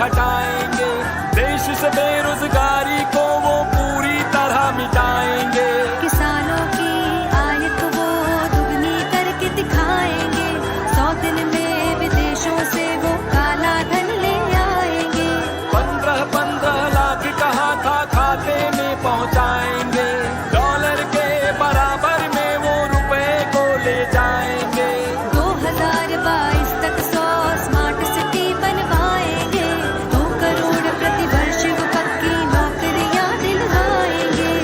घटाएंगे, देश से बेरोजगारी को वो पूरी तरह मिटाएंगे। किसानों की आय को वो दुगनी करके दिखाएंगे, 100 दिन में विदेशों से वो काला धन ले आएंगे। 15-15 लाख कहा था खाते में पहुंचाएंगे, डॉलर के बराबर में वो रुपए को ले जाएंगे। 2022 तक 100 स्मार्ट सिटी बनवाएंगे, 2 करोड़ प्रति वर्ष वो पक्की नौकरियां दिलवाएंगे।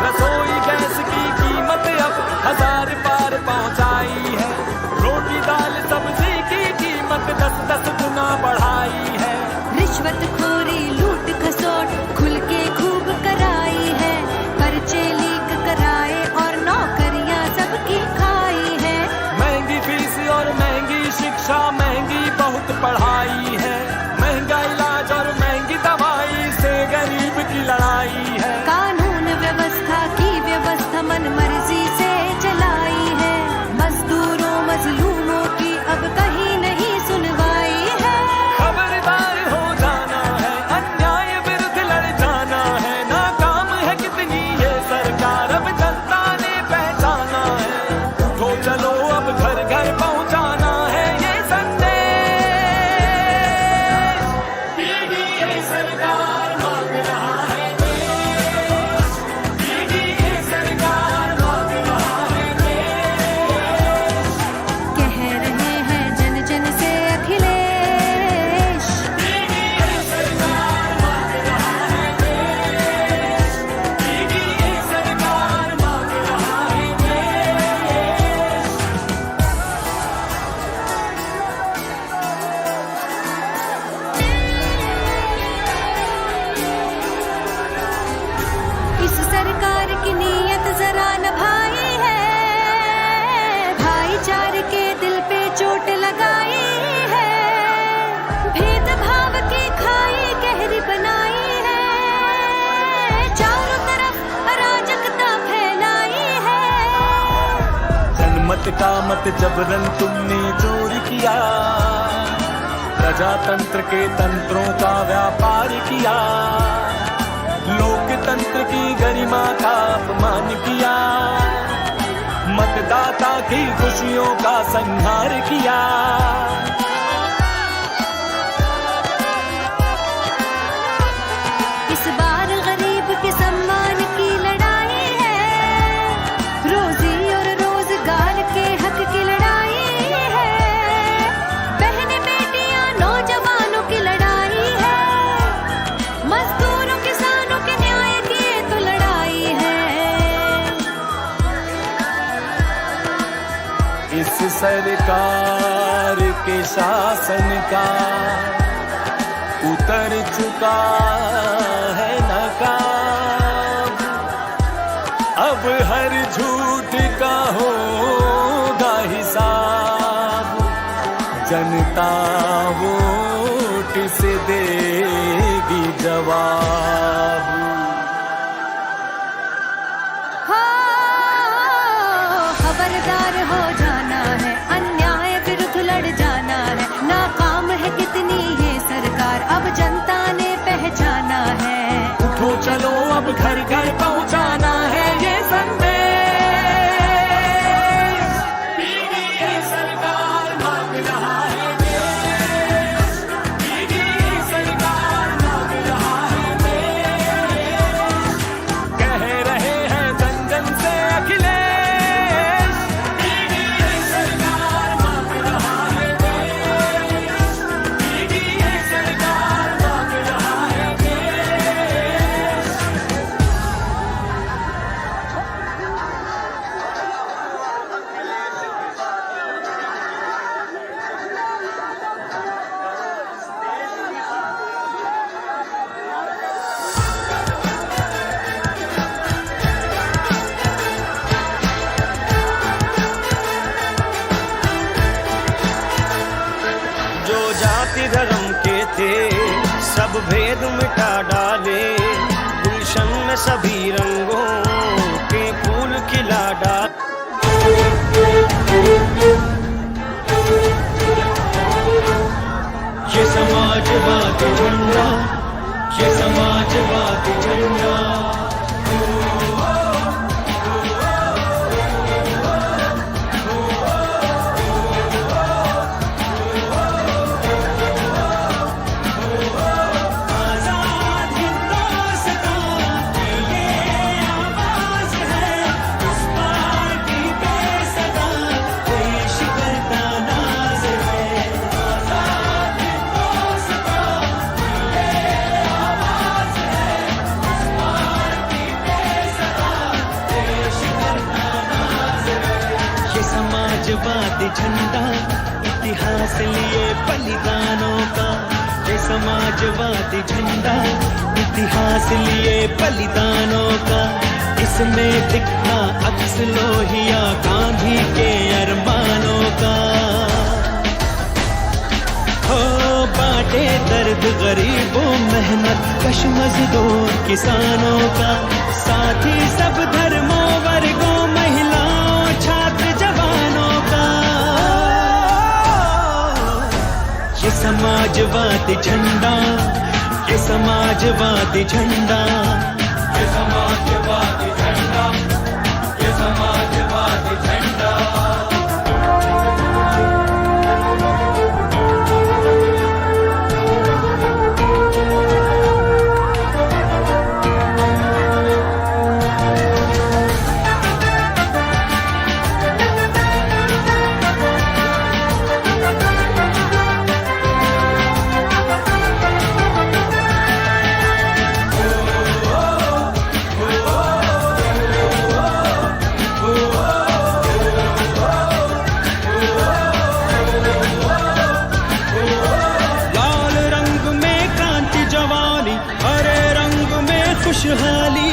रसोई गैस की कीमत अब 1000 पार पहुंचाई है, रोटी दाल सब्जी की कीमत 10-10 गुना बढ़ाई है। रिश्वतखोरी लूट खसोट खुल के खूब कराई है, पर्चे लीक कराए और नौकरियां सबकी खाई है। महंगी फीस और महंगी शिक्षा, महंगी बहुत पढ़ाई है, महंगा इलाज और महंगी दवाई से गरीब की लड़ाई है। कानून व्यवस्था की व्यवस्था मन मर्जी से चलाई है, मजदूरों मजलूमों की अब कहीं नहीं सुनवाई है। खबरदार हो जाना है, अन्याय विरुद्ध लड़ जाना है, नाकाम है कितनी ये सरकार अब जनता ने पहचाना है। उठो चलो अब घर घर पहुंचाना है ये संदेश, पीडीए सरकार मांग रहा है देश, पीडीए सरकार मांग रहा है देश। कह रहे हैं जन जन से अखिलेश, पीडीए सरकार मांग रहा है देश, पीडीए सरकार मांग रहा है देश। इस सरकार की नीयत जरा न भाई है, भाईचारे के दिल पे चोट लगाई है, भेदभाव की खाई गहरी बनाई है, चारों तरफ अराजकता फैलाई है। जनमत का मत जबरन तुमने चोरी किया, प्रजातंत्र के तंत्रों का व्यापार किया, लोकतंत्र की गरिमा का अपमान किया, मतदाता की खुशियों का संहार किया। इस बार गरीब के सम्मान की लड़ाई है, रोजी और रोजगार के हक की लड़ाई है, बहनें बेटियां नौजवानों की लड़ाई है, मजदूरों किसानों के न्याय की तो लड़ाई है। इस सरकार के शासन का उतर चुका है नकाब, अब हर झूठ का होगा हिसाब, जनता वोट से देगी जवाब। हो, खबरदार हो जाना है, अन्याय विरुद्ध लड़ जाना है, नाकाम है कितनी ये सरकार अब जनता ने पहचाना है। उठो चलो अब घर घर पहुंचाना है ये संदेश, पीडीए सरकार मांग रहा है देश, पीडीए सरकार मांग रहा है देश। कह रहे हैं जन जन से अखिलेश, पीडीए सरकार मांग रहा है देश, पीडीए सरकार मांग रहा है देश। जो जाति धर्म के थे सब भेद मिटा डाले, गुलशन में सभी रंगों के फूल खिला डाले। झंडा, इतिहास लिए बलिदानों का। ये समाजवादी झंडा, इतिहास लिए बलिदानों का। इसमें दिखता अक्स लोहिया गांधी के अरमानों का। हो बांटे दर्द गरीबों, मेहनत कश मजदूर किसानों का। साथ ही सब धर्मों वर्गों, महिलाओं छात्र जवानों का। ये समाजवादी झंडा, ये समाजवादी झंडा, ये समाजवादी झंडा, ये समाजवादी झंडा। खुशहाली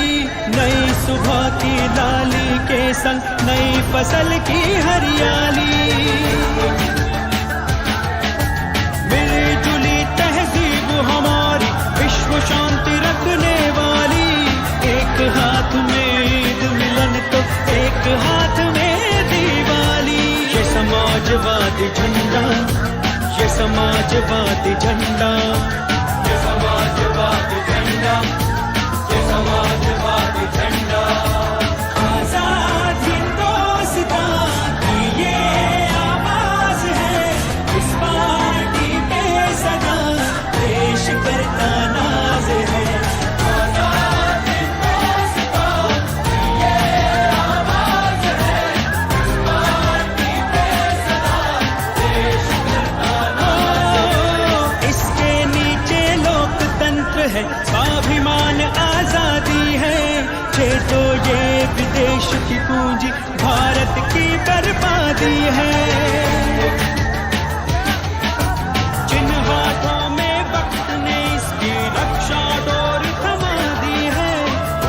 नई सुबह की लाली के संग, नई फसल की हरियाली। मिलजुली तहजीब हमारी, विश्व शांति रखने वाली। एक हाथ में ईद मिलन तो एक हाथ में दिवाली। ये समाजवादी झंडा, ये समाजवादी झंडा, ये समाजवादी झंडा, समाजवादी झंडा। आजाद हिंदुस्तान की ये आवाज है, इस पार्टी पे सदा देश करता नाज है। आजाद हिंदुस्तान की ये आवाज है, इस पार्टी पे सदा देश करता नाज है। इसके नीचे लोकतंत्र है, स्वाभिमान आजादी है। तो ये विदेश की पूंजी भारत की बर्बादी है। जिन हाथों में वक्त ने इसकी रक्षा डोर थमा दी है,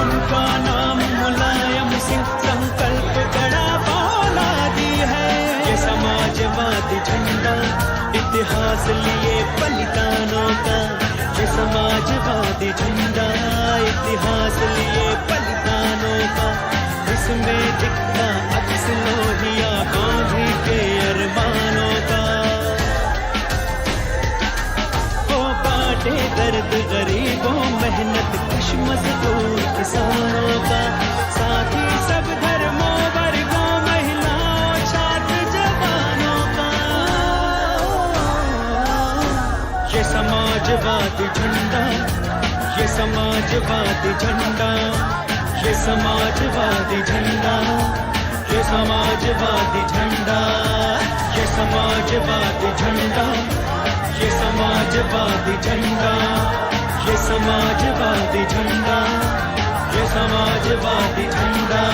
उनका नाम मुलायम सिंह, संकल्प बड़ा फौलादी है। ये समाजवादी झंडा, इतिहास लिए बलिदानों का। ये समाजवादी झंडा, इतिहास लिए बलिदानों का। इसमें दिखता अक्स लोहिया गांधी के अरमानों का। वो बांटे दर्द गरीबों, मेहनत कश मजदूर किसानों का। साथ ही सब धर्मों वर्गों, महिलाओं छात्र जवानों का। ये समाजवादी झंडा, ये समाजवादी झंडा, ये समाजवादी झंडा, ये समाजवादी झंडा, ये समाजवादी झंडा, ये समाजवादी झंडा, ये समाजवादी झंडा, ये समाजवादी झंडा।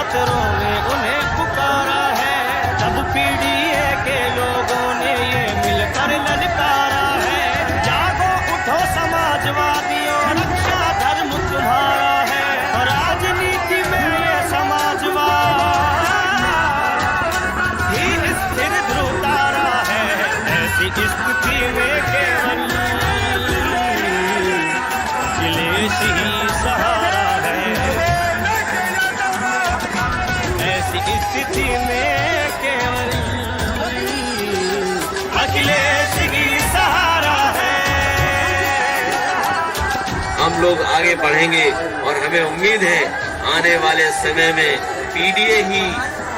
खतरों में उन्हें पुकारा है। तब पीडीए के लोगों ने ये मिलकर ललकारा है, जागो उठो समाजवादियों, रक्षा धर्म तुम्हारा है। राजनीति में ये समाजवाद ही स्थिर ध्रुव तारा है। ऐसी स्थिति में केवल अखिलेश ही सहारा है। ऐसी स्थिति में केवल अखिलेश ही सहारा है। हम लोग आगे बढ़ेंगे और हमें उम्मीद है आने वाले समय में पीडीए ही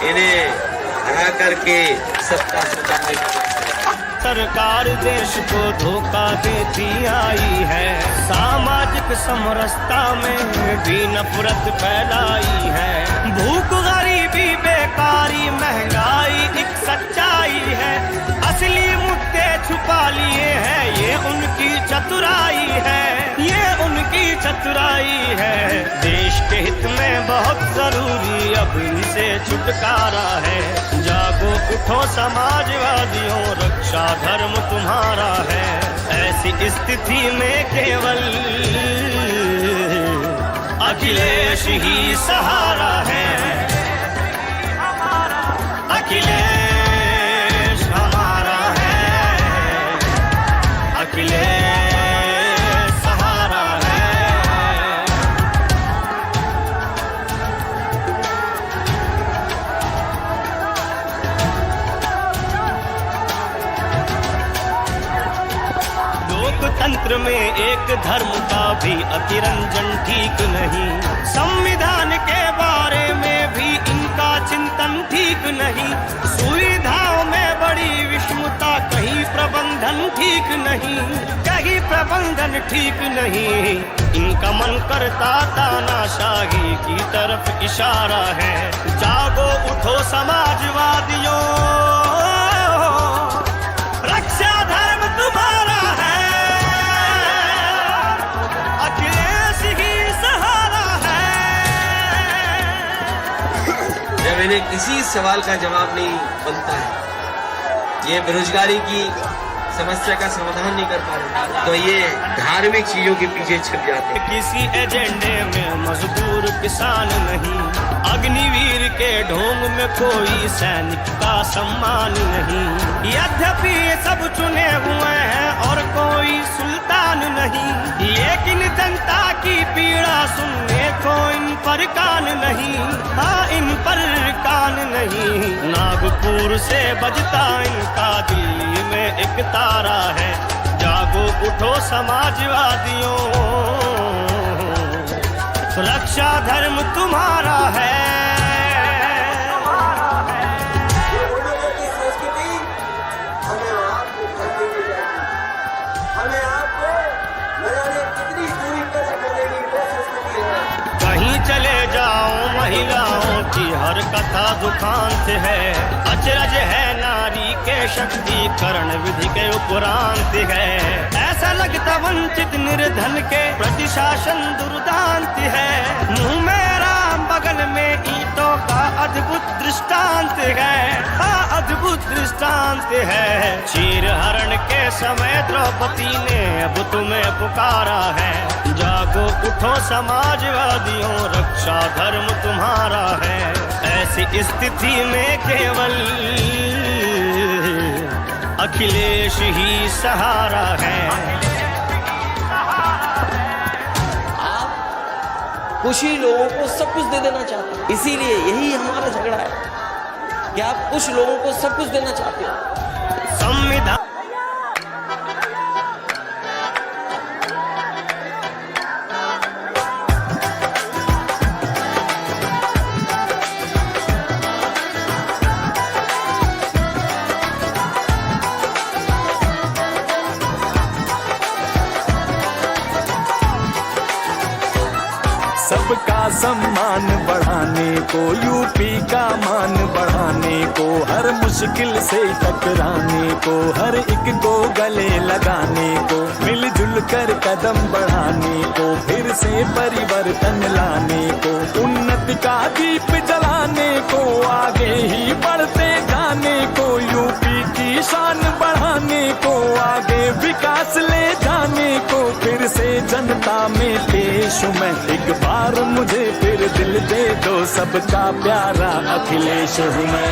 इन्हें हरा करके सत्ता सजाने का। सरकार देश को धोखा देती आई है, सामाजिक समरसता में भी नफरत फैलाई है। भूख, गरीबी, बेकारी, महंगाई एक सच्चाई है। असली मुद्दे छुपा लिए हैं, ये उनकी चतुराई है, ये उनकी चतुराई है। देश के हित में बहुत जरूरी अब इनसे छुटकारा है। जागो उठो समाजवादियों, रक्षा धर्म तुम्हारा है। ऐसी स्थिति में केवल अखिलेश ही सहारा है। अखिलेश हमारा है, अखिलेश सहारा है। लोकतंत्र में एक धर्म का भी अतिरंजन ठीक नहीं। संविधान के बारे में भी इनका चिंतन ठीक नहीं। सुविधाओं में बड़ी विषमता, कहीं प्रबंधन ठीक नहीं, कहीं प्रबंधन ठीक नहीं। इनका मन करता तानाशाही की तरफ इशारा है। जागो उठो समाजवादियों, रक्षा धर्म तुम्हारा है। अखिलेश ही सहारा है। जब इन्हें किसी सवाल का जवाब नहीं बनता है, ये बेरोजगारी की समस्या का समाधान नहीं कर पा रहे, तो ये धार्मिक चीजों के पीछे छप जाते हैं। किसी एजेंडे में मजदूर किसान नहीं, अग्निवीर के ढोंग में कोई सैनिक का सम्मान नहीं। यद्यपि ये सब चुने हुए हैं और कोई सुल्तान नहीं, लेकिन जनता की पीड़ा सुनने को इन पर कान नहीं। हाँ, इन पर कान नहीं। नागपुर से बजता इनका दिल्ली में एक तारा है। जागो उठो समाजवादियों, रक्षा धर्म तुम्हारा है। कहीं चले जाओ महिलाओं की हर कथा दुखांत है। अचरज है नारी के शक्तिकरण विधि के उपरांत है। ऐसा लगता वंचित निर्धन के प्रति शासन दुर्दांत है। मुंह में राम, बगल में ईंटों का अद्भुत दृष्टांत है। हाँ, अद्भुत दृष्टांत है। चीर हरण के समय द्रौपदी ने अब तुम्हें पुकारा है। जागो उठो समाजवादियों, रक्षा धर्म तुम्हारा है। ऐसी स्थिति में केवल अखिलेश ही सहारा है। आप कुछ ही लोगों को सब कुछ दे देना चाहते हैं, इसीलिए यही हमारा झगड़ा है कि आप कुछ लोगों को सब कुछ देना चाहते हो। संविधान सबका सम्मान बढ़ाने को, यूपी का मान बढ़ाने को, हर मुश्किल से टकराने को, हर एक को गले लगाने को, मिलजुल कर कदम बढ़ाने को, फिर से परिवर्तन लाने को, उन्नति सबका दीप जलाने को, आगे ही बढ़ते जाने को, यूपी की शान बढ़ाने को, आगे विकास ले जाने को, फिर से जनता में पेश हूं मैं। एक बार मुझे फिर दिल दे दो, सबका प्यारा अखिलेश हूं मैं।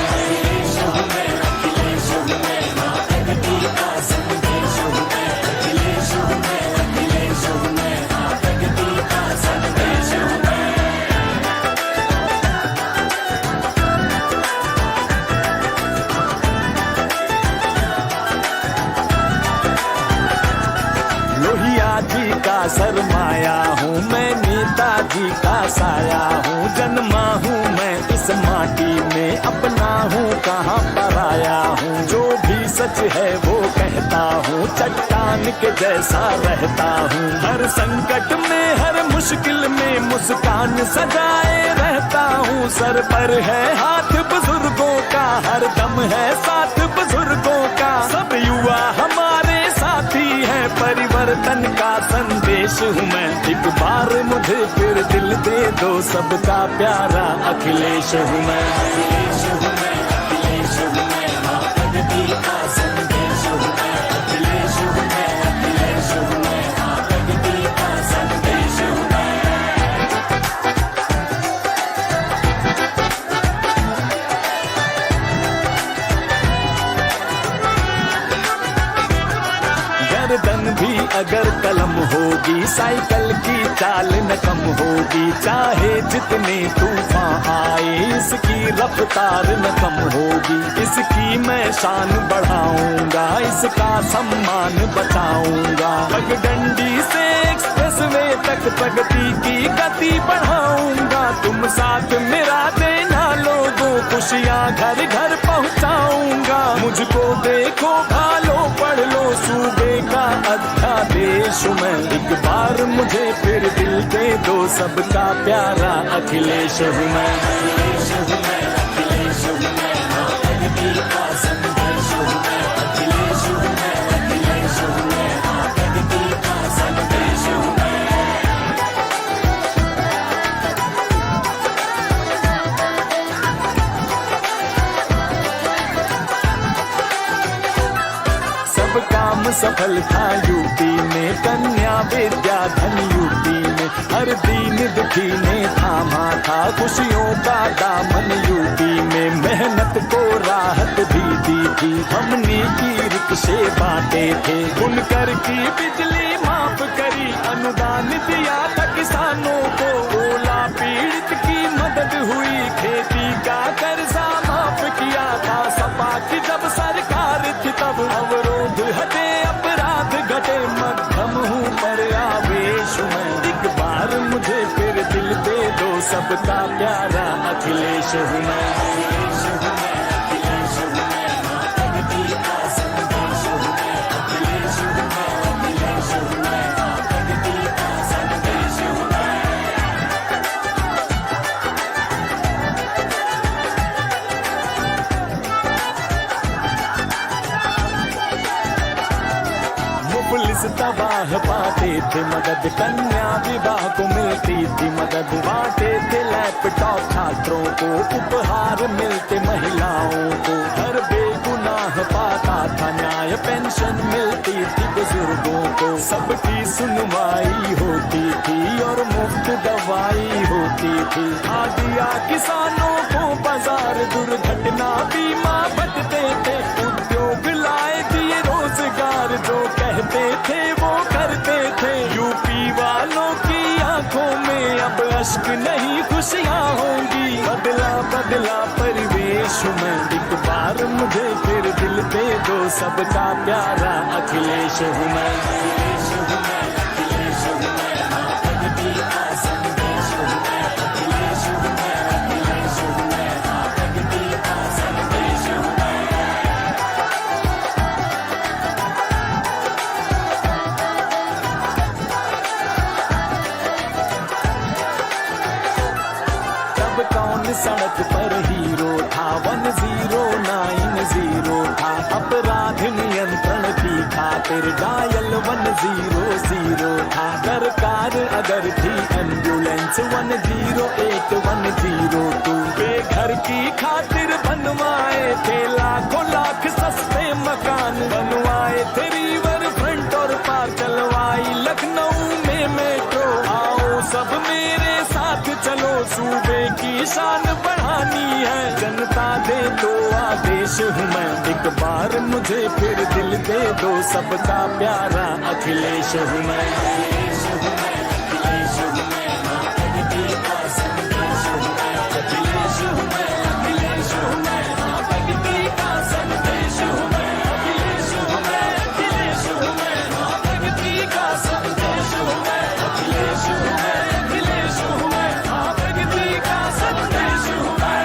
लोहिया जी का सरमाया हूँ मैं, नेताजी का साया हूँ, जन्मा हूँ मैं इस माटी में, अपना हूँ कहाँ पराया हूँ। जो भी सच है वो कहता हूँ, चट्टान के जैसा रहता हूँ। हर संकट में हर मुश्किल में मुस्कान सजाए रहता हूँ। सर पर है हाथ बुजुर्गों का, हर दम है साथ बुजुर्गों का। सब युवा हमारे साथी है, परिवर्तन का संदेश हूँ मैं। एक बार मुझे फिर दिल दे दो, सबका प्यारा अखिलेश हूँ मैं। अखिलेश हूँ मैं, अखिलेश हूँ मैं, प्रगति का संदेश हूँ मैं। अखिलेश हूँ मैं, अखिलेश हूँ मैं, प्रगति का संदेश हूँ मैं। गर्दन भी अगर कलम होगी, साइकिल की चाल न कम होगी। चाहे जितने तूफान आए, इसकी रफ्तार न कम होगी। इसकी मैं शान बढ़ाऊंगा, इसका सम्मान बचाऊंगा। पगडंडी से एक्सप्रेस वे तक प्रगति की गति बढ़ाऊंगा। तुम साथ मेरा देना लोगों, खुशियाँ घर घर पहुँचाऊंगा। मुझको देखो भालो पढ़ लो, सूबे का अध्यादेश मैं। एक बार मुझे फिर दिल दे दो, सबका प्यारा अखिलेश हूँ मैं। अखिलेश हूँ मैं, अखिलेश हूँ मैं, प्रगति का संदेश हूँ मैं। अखिलेश हूँ मैं, अखिलेश हूँ मैं, प्रगति का संदेश हूँ मैं। सब काम सफल था यूपी में, कन्या विद्या धन यूपी में। हर दीन दुखी ने थामा था, खुशियों का दामन यूपी में। मेहनत को राहत भी दी थी, हमने की रिक्शे बांटे थे। बुनकर की बिजली माफ करी, अनुदान दिया था किसानों को। ओला पीड़ित की मदद हुई, खेती का कर्जा माफ किया था। सपा की जब सरकार थी तब अवरोध हटे, अपराध घटे। मध्यम हूँ पर आवेश मैं। एक बार मुझे फिर दिल दे दो, सबका प्यारा अखिलेश हूँ मैं। अखिलेश हूँ मैं, अखिलेश हूँ मैं, प्रगति का संदेश हूँ मैं। अखिलेश हूँ मैं, अखिलेश हूँ मैं, प्रगति का संदेश हूँ मैं। पुलिस तबाह पाते थे मदद, कन्या विवाह को मिलती थी मदद। बांटे थे लैपटॉप छात्रों को, उपहार मिलते महिलाओं को। हर बेगुनाह पाता था न्याय, पेंशन मिलती थी बुजुर्गों को। सबकी सुनवाई होती थी और मुफ्त दवाई होती थी। आ दिया किसानों को बाजार, दुर्घटना बीमा बचते थे। उद्योग लाए दिए रोजगार, जो कहते थे वो करते थे। यूपी वालों की आंखों में अब अश्क नहीं खुशियाँ होंगी। बदला बदला परिवेश में, एक बार मुझे फिर दिल दे दो, सबका प्यारा अखिलेश हूँ मैं। अखिलेश हूँ मैं, अखिलेश हूँ मैं, प्रगति का संदेश हूँ मैं। अखिलेश हूँ मैं, अखिलेश हूँ मैं, प्रगति का संदेश हूँ मैं। कौन सड़क पर हीरो था, 1090 था। अपराध नियंत्रण भी था, खातिर डायल 100 था दरकार अगर थी एम्बुलेंस 10810 बेघर की खातिर बनवाए थे लाखों लाख सस्ते मकान बनवाए थे रिवर फ्रंट और पार चलवाई लखनऊ में मेट्रो आओ सब मेरे साथ चलो सूबे की शान बढ़ानी है जनता दे दो आदेश हूँ मैं एक बार मुझे फिर दिल दे दो सबका प्यारा अखिलेश हूँ मैं अखिलेश हूँ मैं अखिलेश हूँ मैं हाँ प्रगति का संदेश हूँ मैं अखिलेश हूँ मैं अखिलेश हूँ मैं हाँ प्रगति का संदेश हूँ मैं अखिलेश हूँ मैं अखिलेश हूँ मैं हाँ प्रगति का संदेश हूँ मैं अखिलेश हूँ मैं अखिलेश हूँ मैं हाँ प्रगति का संदेश हूँ मैं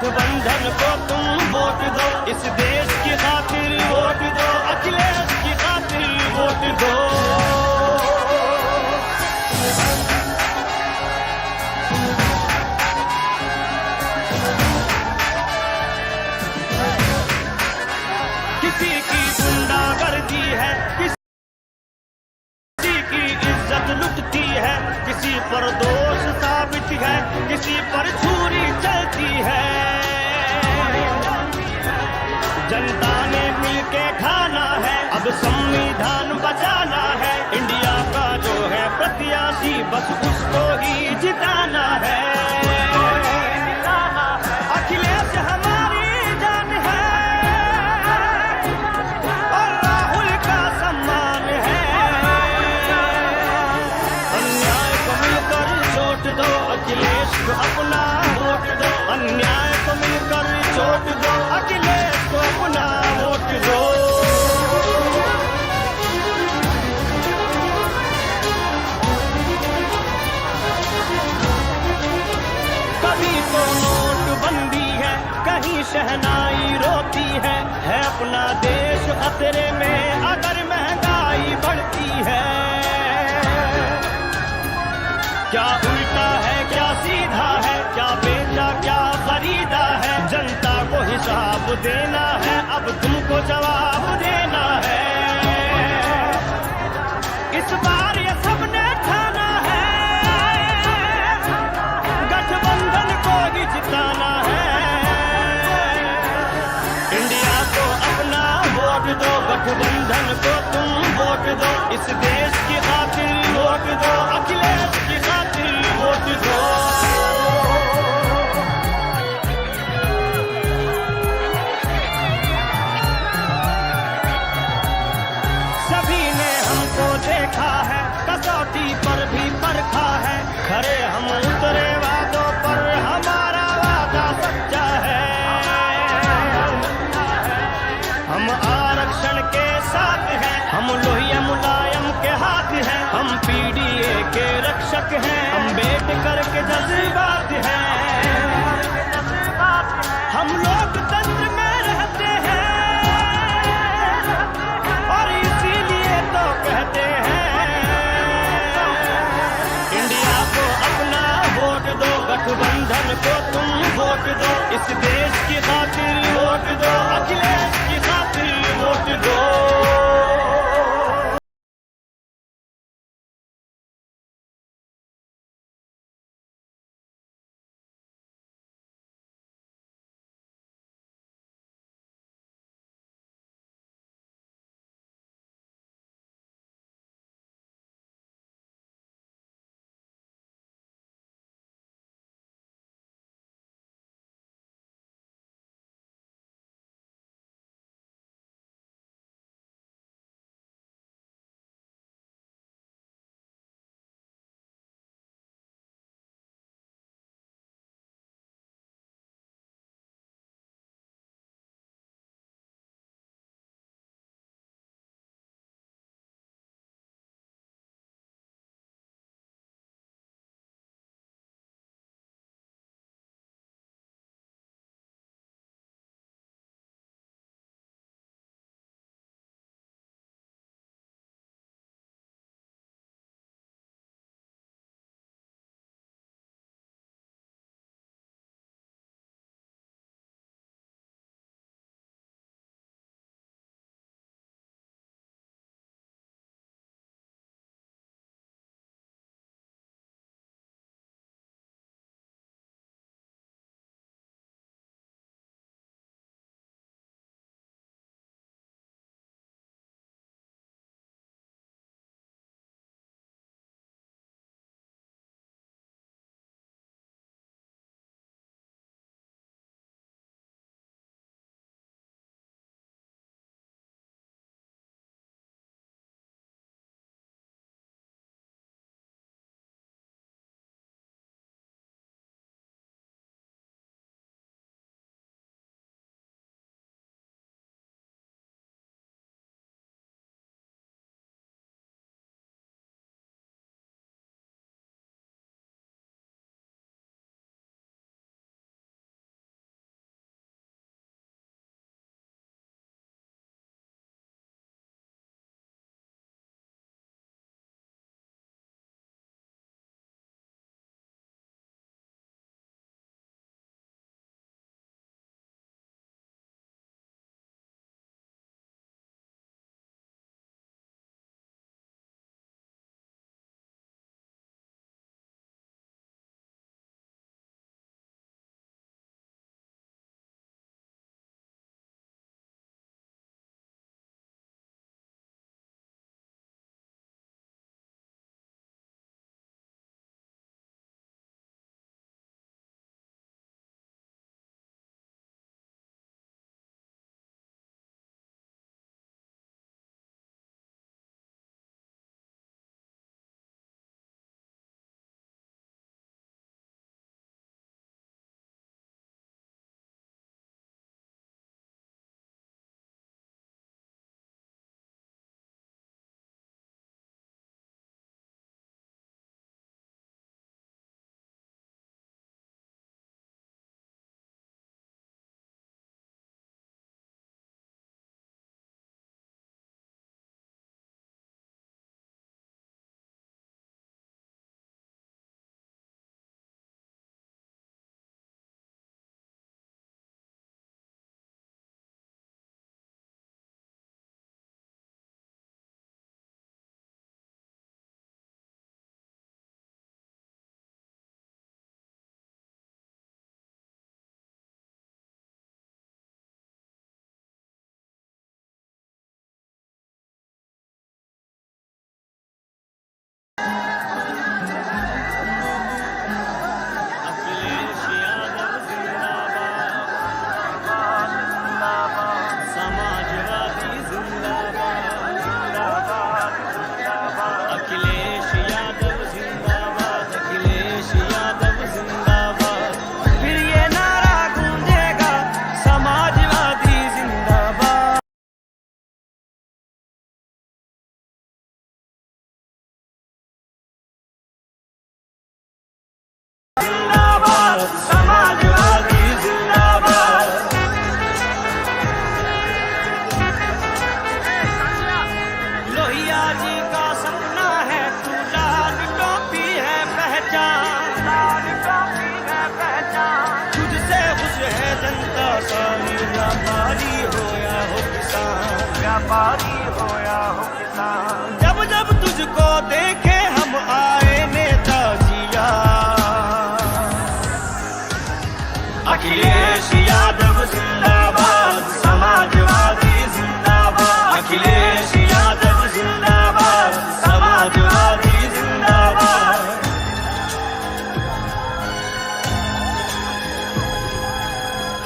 गठबंधन को तुम वोट दो, इस देश की खातिर वोट दो, अखिलेश की खातिर वोट दो। किसी की गुंडागर्दी है, किसी की इज्जत लुटती है, किसी पर दोष साबित है, किसी पर छुरी चलती है। जनता ने मिलके खाना है, अब संविधान बचाना है, इंडिया का जो है प्रत्याशी बस उसको ही जिताना है। अखिलेश हमारी जान है और राहुल का सम्मान है। अन्याय को मिलकर चोट दो, अखिलेश को अपना वोट दो। अन्याय को मिलकर चोट दो, अखिलेश को अपना वोट दो। कभी तो नोटबंदी है, कहीं शहनाई रोती है अपना देश खतरे में अगर महंगाई बढ़ती है। क्या उल्टा है क्या सीधा है, क्या बेचा क्या खरीदा है, जनता को हिसाब देना है, अब तुमको जवाब देना है। इस बार ये सबने ठाना है, गठबंधन को ही जिताना है। इंडिया को अपना वोट दो, गठबंधन को तुम वोट दो, इस देश की खातिर वोट दो, अखिलेश की खातिर वोट दो। सभी ने हमको देखा है, कसौटी पर भी परखा है, खरे हम उतरे वादों पर, हमारा वादा सच्चा है। हम आरक्षण के साथ हैं, हम लोहिया मुलायम के हाथ हैं, हम पीडीए के रक्षक हैं, अम्बेडकर के जज्बात हैं। हम लोकतंत्र में रहते हैं और इसीलिए तो कहते हैं इंडिया को अपना वोट दो, गठबंधन को तुम वोट दो, इस देश की खातिर वोट दो, अखिलेश की खातिर वोट दो। व्यापारी हो या हो किसान। जब जब तुझको देखे हम आए नेताजी याद। अखिलेश यादव जिंदाबाद, समाजवादी जिंदाबाद। अखिलेश यादव जिंदाबाद, समाजवादी जिंदाबाद।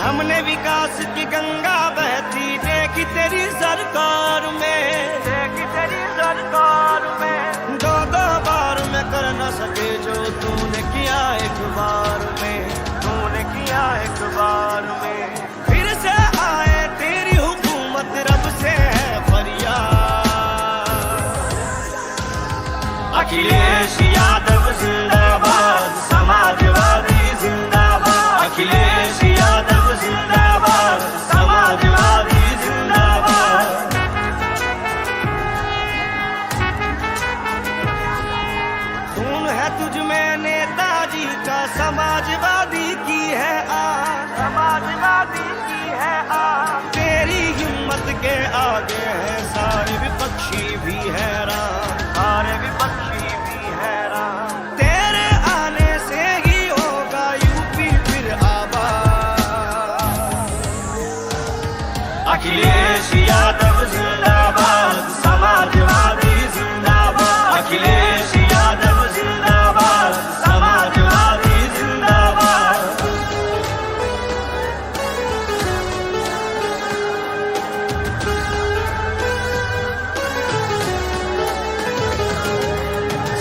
हमने विकास की गंगा बहती देखी तेरी सरकार में, देखी तेरी सरकार में। दो दो बार में कर न सके जो तूने किया एक बार में, तूने किया एक बार में। फिर से आए तेरी हुकूमत, रब से है फरियाद। अखिलेश यादव जिंदाबाद, समाजवादी जिंदाबाद। अखिलेश यादव जिंदाबाद, समाजवादी जिंदाबाद। खून है तुझ में नेताजी का, समाजवादी की है आज। समाजवादी की है आज। तेरी हिम्मत के आगे है सारे विपक्षी भी हैरान, सारे विपक्षी भी हैरान। तेरे आने से ही होगा यूपी फिर आबाद। अखिलेश यादव जिंदाबाद, समाजवादी जिंदाबाद। अखिलेश यादव जिंदाबाद, समाजवादी जिंदाबाद।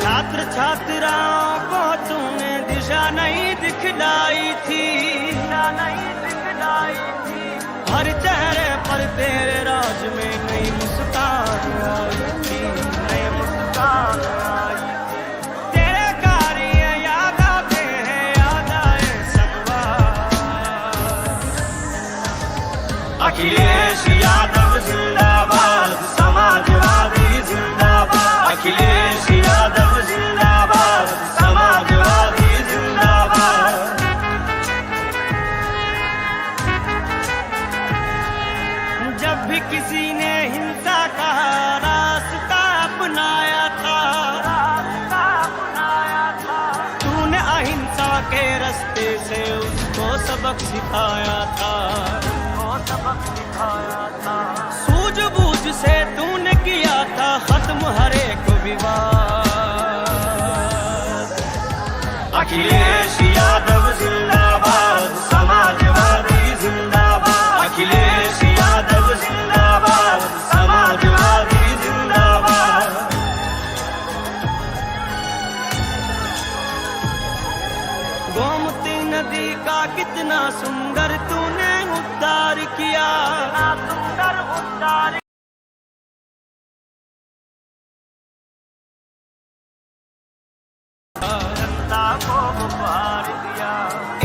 छात्र छात्राओं को तूने दिशा नहीं दिखलाई थी, दिशा नहीं दिखलाई थी। हर चेहरे पर तेरे राज में नई मुस्कान आई थी, नई मुस्कान आई थी। तेरे कार्य याद आते हैं, याद आए संवाद। अखिलेश यादव जिंदाबाद, समाजवादी जिंदाबाद। अखिलेश यादव जिंदाबाद, समाजवादी जिंदाबाद। जब भी किसी ने हिंसा का रास्ता अपनाया था, रास्ता अपनाया था। तूने अहिंसा के रास्ते से उसको सबक सिखाया था, वो सबक सिखाया था। सूझबूझ से तूने किया था खत्म हर एक विवाद। अखिलेश यादव जिंदाबाद, समाजवादी जिंदाबाद। अखिलेश यादव जिंदाबाद, समाजवादी जिंदाबाद। गोमती नदी का कितना सुंदर तूने उद्धार किया, ना सुंदर उद्धार। जनता को उपहार दिया।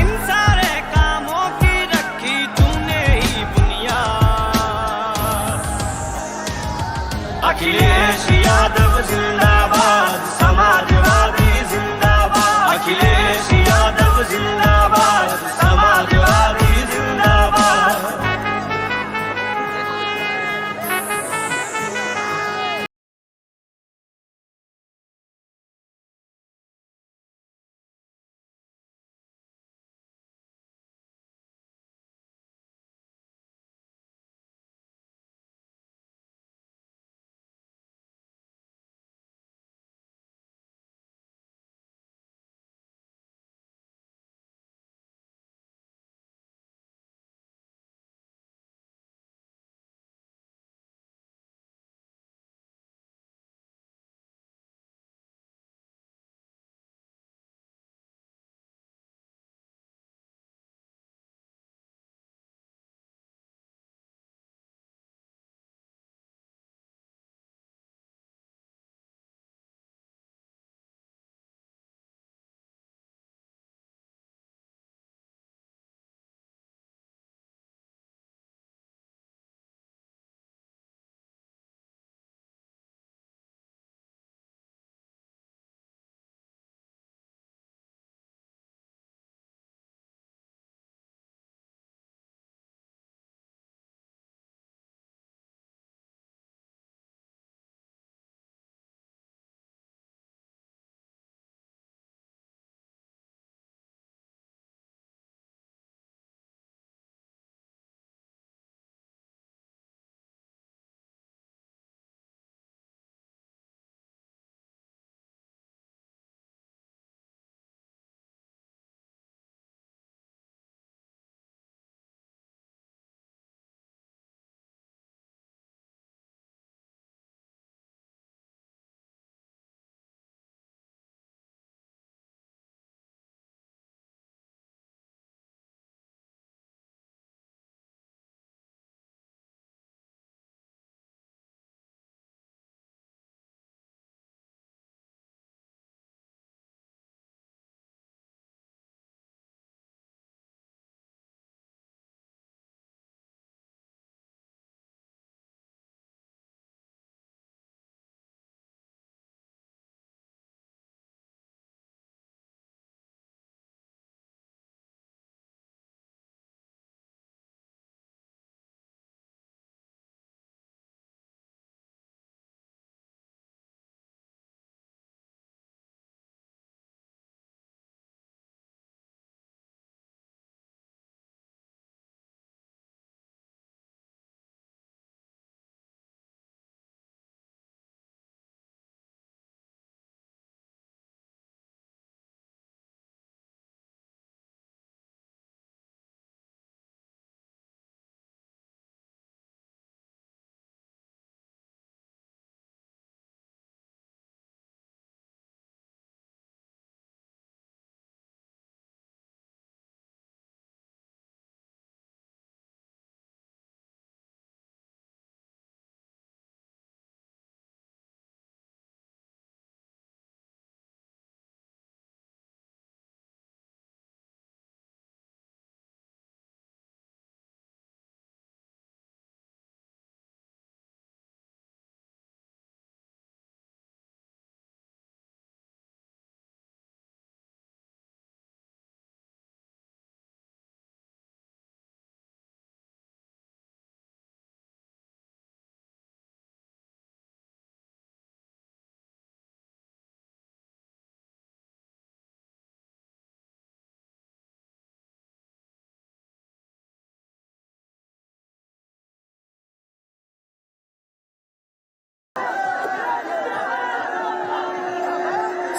इन सारे कामों की रखी तूने ही बुनियाद। अखिलेश यादव जिंदाबाद, समाजवादी जिंदाबाद। अखिलेश यादव जिंदाबाद, समाजवादी जिंदाबाद।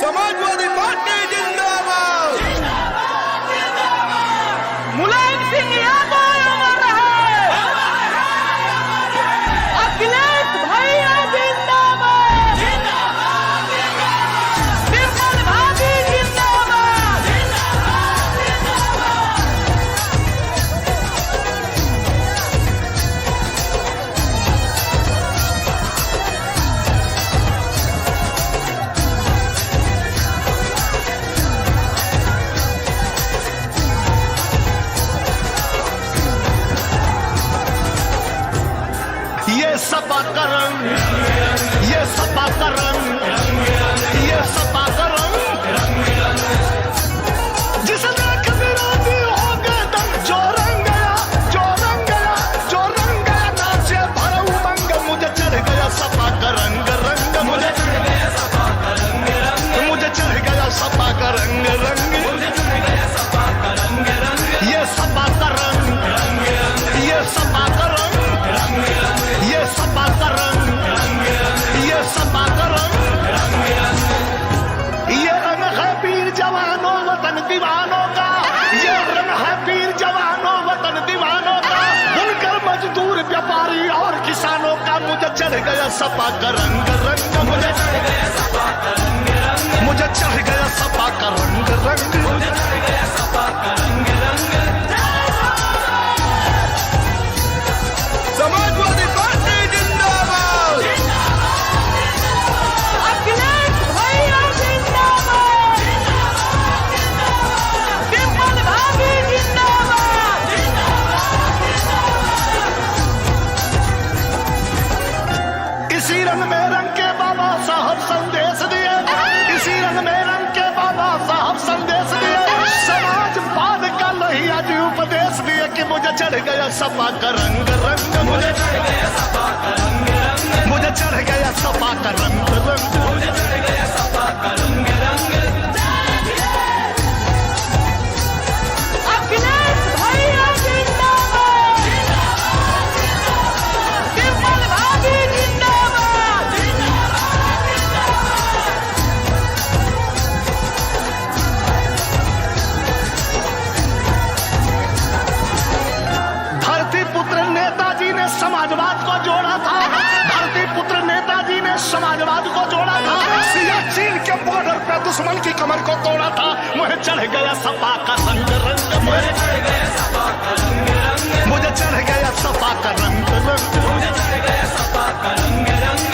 समाजवादी पार्टी जिंदाबाद, मुलायम सिंह यादव अमर रहे, अखिलेश भैया जिंदाबाद, विमल भाभी जिंदाबाद। ये सपा का रंग, ये सपा का रंग, ये सपा का रंग, जिसे देख विरोधी हो गए दंग, जो रंग गया, जो रंग गया, जो रंग गया, नाचे भर उमंग, मुझे चढ़ गया सपा का रंग रंग, मुझे चढ़ गया सपा का रंग रंग, मुझे चढ़ गया सपा का रंग रंग, मुझे चढ़ गया सपा का रंग रंग, ये सपा का रंग, ये सपा का रंग, ये सपा का रंग, ये सपा का रंग, ये रंग है वीर जवानों वतन दीवानों का, ये रंग है वीर जवानों वतन दीवानों का, बुनकर मजदूर व्यापारी और किसानों का, मुझे चढ़ गया सपा का रंग रंग, मुझे चढ़ गया सपा का रंग रंग, मुझे चढ़ गया सपा का रंग रंग, मुझे चढ़ गया सपा का रंग रंग। समाजवादी पार्टी जिंदाबाद, अखिलेश भैया जिंदाबाद, विमल भाभी जिंदाबाद। इसी रंग में रंग के बाबा साहब संदेश दिए, इसी रंग में रंग के बाबा साहब संदेश दिए, समाजवाद का लोहिया जी उपदेश दिए कि मुझे चढ़ गया सपा का रंग रंग, मुझे चढ़ गया सपा का रंग रंग, मुझे चढ़ गया सपा का रंग रंग, मुझे चढ़ गया सपा का रंग रंग। अखिलेश भैया जिंदाबाद, विमल भाभी जिंदाबाद। धरती पुत्र नेताजी ने समाजवाद को जोड़ा था, धरती पुत्र नेताजी ने समाजवाद को जोड़ा था, सियाचिन के बॉर्डर पे दुश्मन की कमर को तोड़ा था, मुझे चढ़ गया सपा का रंग रंग, मुझे चढ़ गया सपा का रंग रंग, मुझे चढ़ गया सपा का रंग रंग, मुझे चढ़ गया सपा का रंग रंग।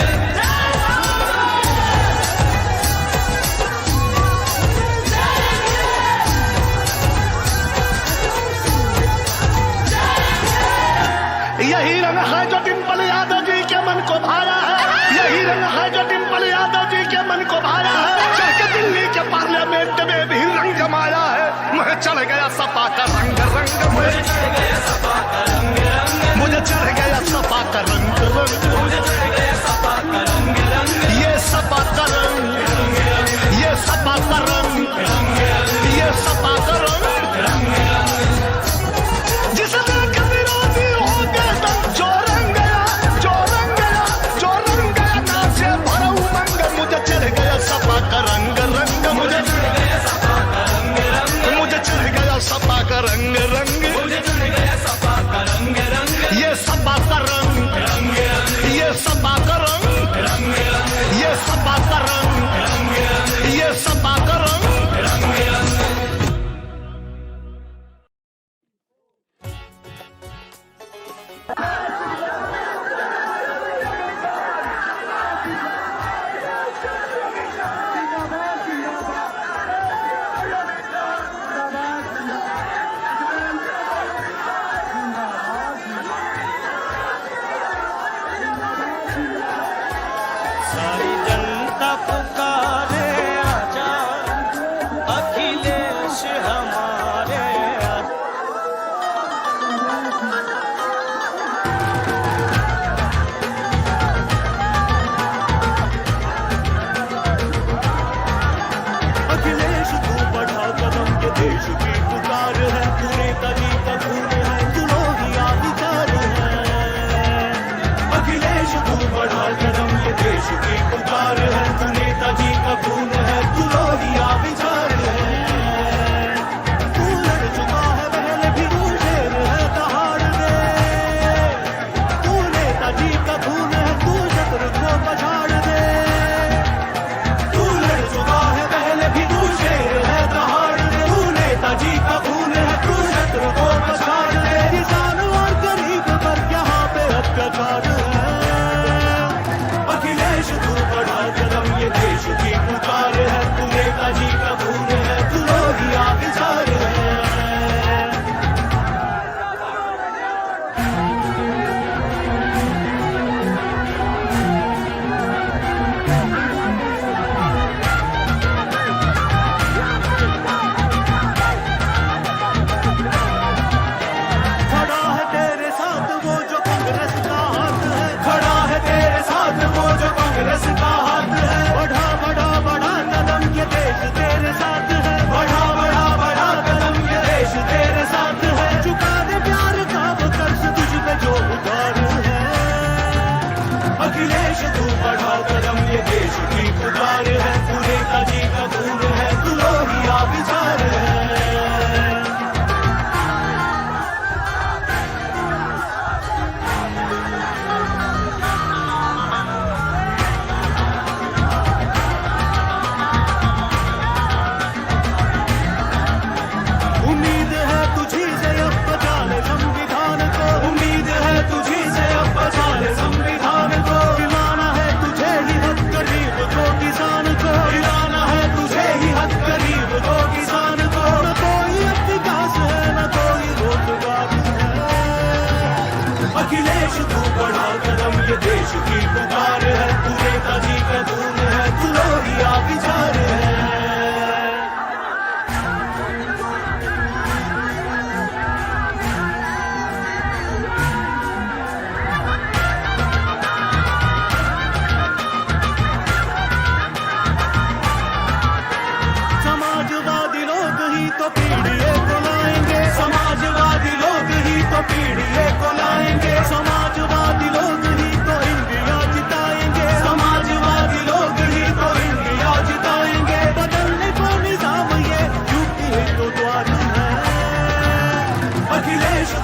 यही रंग है जो डिम्पल यादव जी के मन को भाया है, यही रंग है जो डिम्पल यादव जी के मन को भाया है, चढ़ के दिल्ली के पार्लियामेंट में भी रंग जमाया है, मैं चढ़ गया सपा का रंग रंग, मुझे चढ़ गया सपा का रंग रंग, मुझे चढ़ गया सपा का रंग रंग, मुझे चढ़ गया सपा का रंग रंग, ये सपा का रंग, ये सपा का रंग, ये सपा का रंग, जिसे देख विरोधी हो गए दंग, जो रंग गया, जो रंग गया, जो रंग गया, नाचे भर उमंग, मुझे चढ़ गया सपा का रंग रंग, मुझे चढ़ गया सपा का रंग रंग, मुझे चढ़ गया सपा का रंग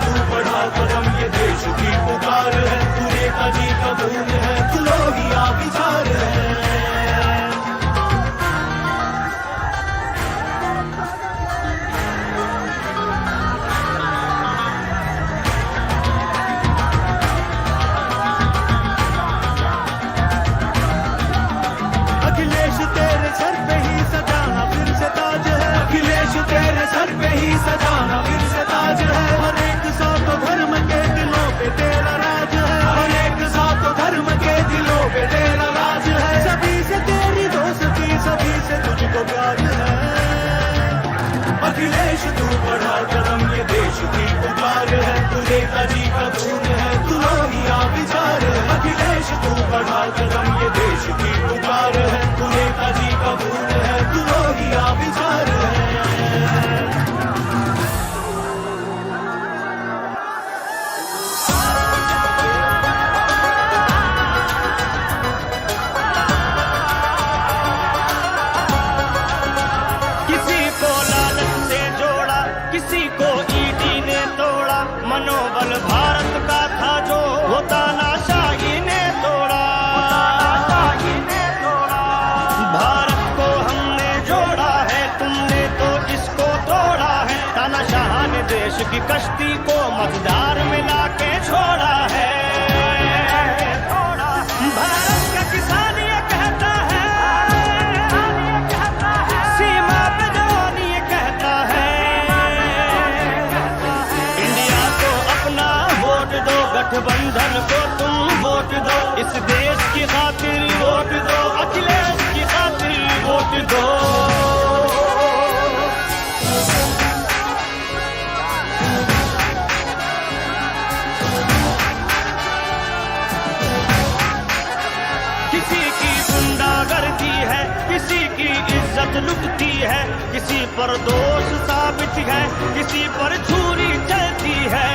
तू बढ़ा कदम, ये देश की पुकार है, तू नेताजी का खून है, तू लोहिया विचार है। अखिलेश तेरे सर पे ही सजाना फिर से ताज है, अखिलेश तेरे सर पे ही सजाना फिर से ताज है। हर एक सातो धर्म के दिलों पे तेरा राज है, हर एक सातो धर्म के दिलों पे तेरा राज है। सभी से तेरी दोस्ती, सभी से तुझको प्यार है। अखिलेश तू बढ़ा कदम, ये देश की पुकार है, तू नेताजी का खून है, तू लोहिया विचार है। अखिलेश तू बढ़ा कदम, ये देश की पुकार है, तू नेताजी का खून है, तू लोहिया विचार है। किसी को लालच से जोड़ा, किसी को ईडी ने तोड़ा, मनोबल भारत का था जो वो तानाशाही ने तोड़ा। भारत को हमने जोड़ा है, तुमने तो इसको तोड़ा है। तानाशाह ने देश की कश्ती को मझधार में लाके छोड़ा है। भारत का किसान ये कहता है, सीमा पे जवान ये कहता है, इंडिया को अपना वोट दो, गठबंधन को तुम वोट दो, इस देश की खातिर वोट दो, अखिलेश की खातिर वोट दो। किसी की गुंडागर्दी है, किसी की इज्जत लुटती है, किसी पर दोष साबित है, किसी पर छुरी चलती है।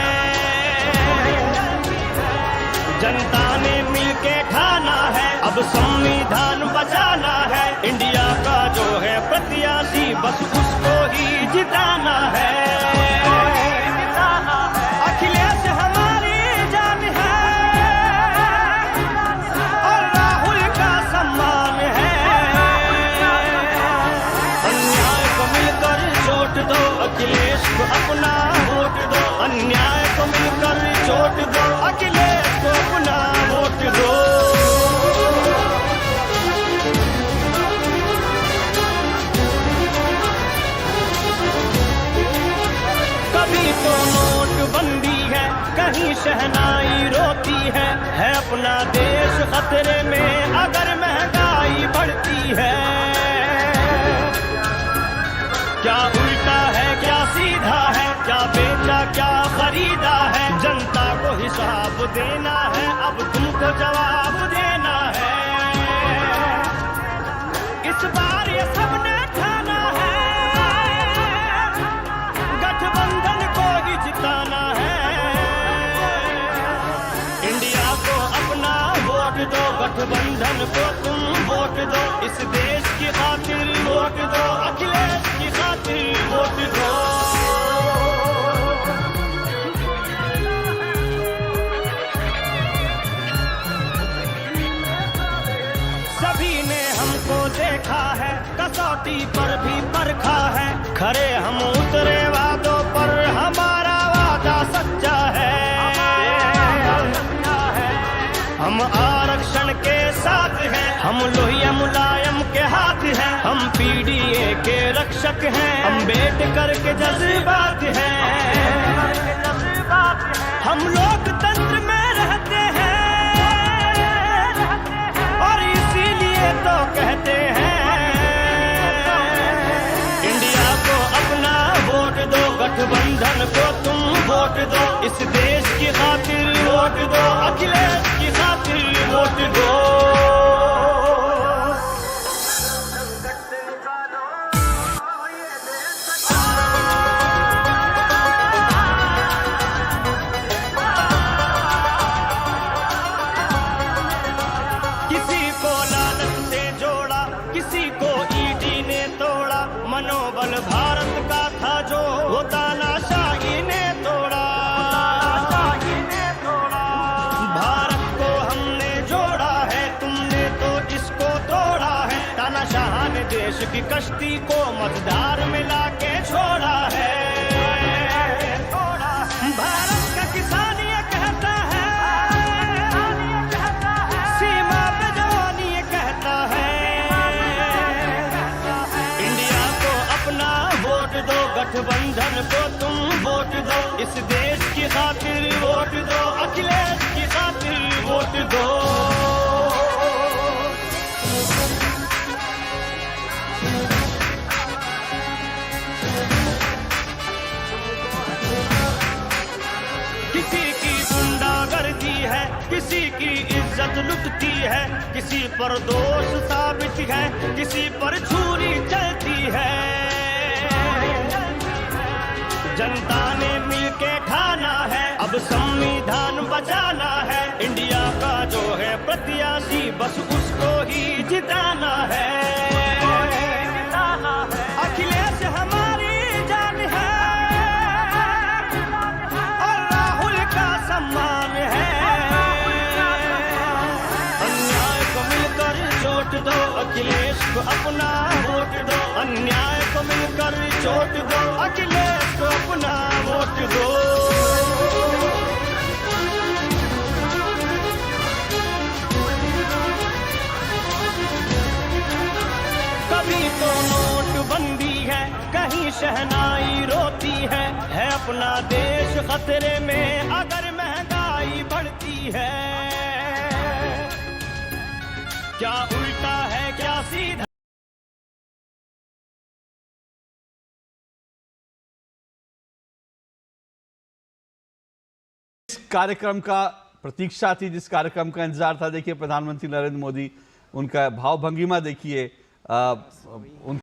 जनता ने मिलके खाना है, अब संविधान बचाना है। इंडिया का जो है प्रत्याशी, बस उसको ही जिताना है। अखिलेश हमारी जान है और राहुल का सम्मान है। अन्याय को मिलकर चोट दो, अखिलेश को अपना वोट दो। अन्याय को मिलकर चोट दो, अखिलेश को अपना वोट दो। कभी तो नोटबंदी है, कहीं शहनाई रोती है अपना देश खतरे में अगर महंगाई बढ़ती है। क्या उल्टा है, क्या सीधा है, क्या बेचा क्या खरीदा है, जनता को हिसाब देना है, अब तुमको जवाब देना है। इस बार ये सबने ठाना है, गठबंधन को ही जिताना है। इंडिया को अपना वोट दो, गठबंधन को तुम वोट दो, इस देश की खातिर वोट दो, अखिलेश की खातिर वोट दो। सभी ने हमको देखा है, कसौटी पर भी परखा है, खरे हम उतरे वादों पर, हमारा वादा सच्चा है। हम आरक्षण के साथ हैं, हम लोहिया मुलायम के हाथ हैं, हम पीडीए के रक्षक हैं, अम्बेडकर के जज्बात हैं। हम लोकतंत्र में रहते हैं और इसीलिए तो कहते हैं, इंडिया को अपना वोट दो, गठबंधन को तुम वोट दो, इस देश की खातिर वोट दो, अखिलेश की खातिर वोट दो। किसी को लालच से जोड़ा, किसी को ईडी ने तोड़ा, मनोबल भारत का था जो वो तानाशाही ने तोड़ा। की कश्ती को मझधार में लाके छोड़ा है। भारत का किसान ये कहता है, सीमा पे जवान ये कहता है, इंडिया को अपना वोट दो, गठबंधन को तुम वोट दो, इस देश की खातिर वोट दो, अखिलेश की खातिर वोट दो। किसी की गुंडागर्दी है, किसी की इज्जत लुटती है, किसी पर दोष साबित है, किसी पर छुरी चलती है। जनता ने मिलके ठाना है, अब संविधान बचाना है, इंडिया का जो है प्रत्याशी बस उसको ही जिताना है। अखिलेश हमारी जान है और राहुल का सम्मान है। अन्याय को मिलकर चोट दो, अखिलेश को अपना वोट दो, अन्याय को मिलकर चोट दो, अखिलेश को अपना वोट दो। कभी तो नोटबंदी है, कहीं शहनाई रोती है अपना देश खतरे में अगर महंगाई बढ़ती है। क्या उल्टा है क्या सीधा? इस कार्यक्रम का प्रतीक्षा थी, जिस कार्यक्रम का इंतजार था, देखिए प्रधानमंत्री नरेंद्र मोदी, उनका भाव भंगिमा देखिए,